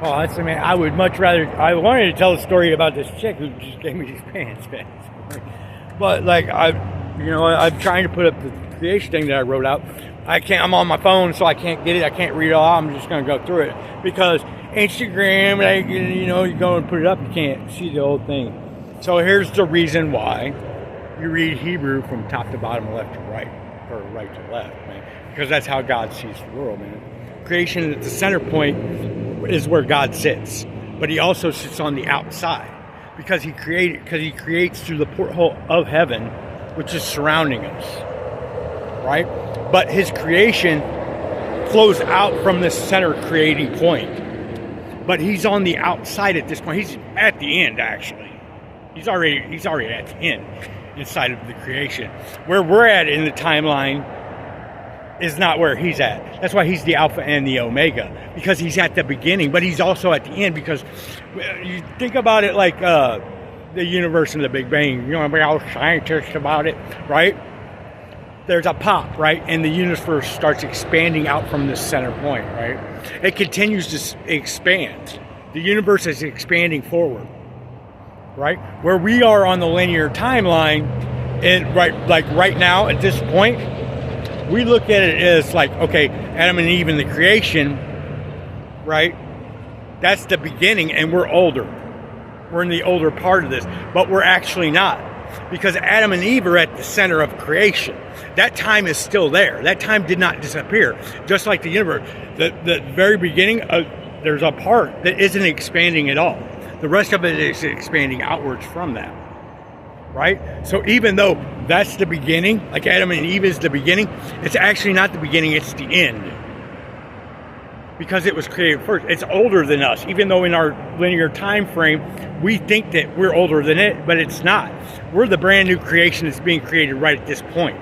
Oh, that's I mean, I would much rather. I wanted to tell a story about this chick who just gave me these pants, man. But like I'm trying to put up the creation thing that I wrote out. I can't. I'm on my phone, so I can't get it. I can't read it all. I'm just gonna go through it because Instagram, like you go and put it up, you can't see the whole thing. So here's the reason why you read Hebrew from top to bottom, left to right, or right to left, man. Because that's how God sees the world, man. Creation at the center point is where God sits, but He also sits on the outside because He creates through the porthole of heaven, which is surrounding us, right? But His creation flows out from this center creating point, but He's on the outside at this point. He's at the end, actually. He's already at the end inside of the creation. Where we're at in the timeline is not where He's at. That's why He's the Alpha and the Omega, because He's at the beginning, but He's also at the end. Because you think about it like the universe and the Big Bang. We're all scientists about it, right? There's a pop, right? And the universe starts expanding out from this center point, right? It continues to expand. The universe is expanding forward, right? Where we are on the linear timeline, and right now at this point, we look at it as like, okay, Adam and Eve in the creation, right? That's the beginning, and we're older. We're in the older part of this, but we're actually not. Because Adam and Eve are at the center of creation. That time is still there. That time did not disappear. Just like the universe. The very beginning, there's a part that isn't expanding at all. The rest of it is expanding outwards from that. Right? So even though that's the beginning, like Adam and Eve is the beginning, it's actually not the beginning, it's the end. Because it was created first. It's older than us. Even though in our linear time frame, we think that we're older than it, but it's not. We're the brand new creation that's being created right at this point.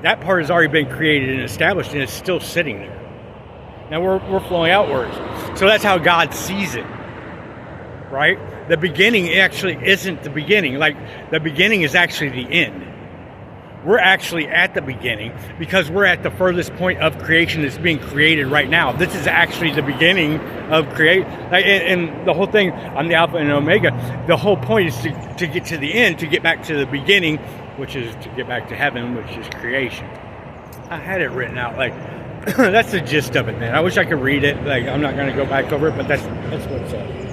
That part has already been created and established, and it's still sitting there. Now we're flowing outwards. So that's how God sees it. Right? The beginning actually isn't the beginning. Like, the beginning is actually the end. We're actually at the beginning because we're at the furthest point of creation that's being created right now. This is actually the beginning of create. And the whole thing, I'm the Alpha and Omega. The whole point is to get to the end, to get back to the beginning, which is to get back to heaven, which is creation. I had it written out. Like, that's the gist of it, man. I wish I could read it. Like, I'm not going to go back over it, but that's what it says.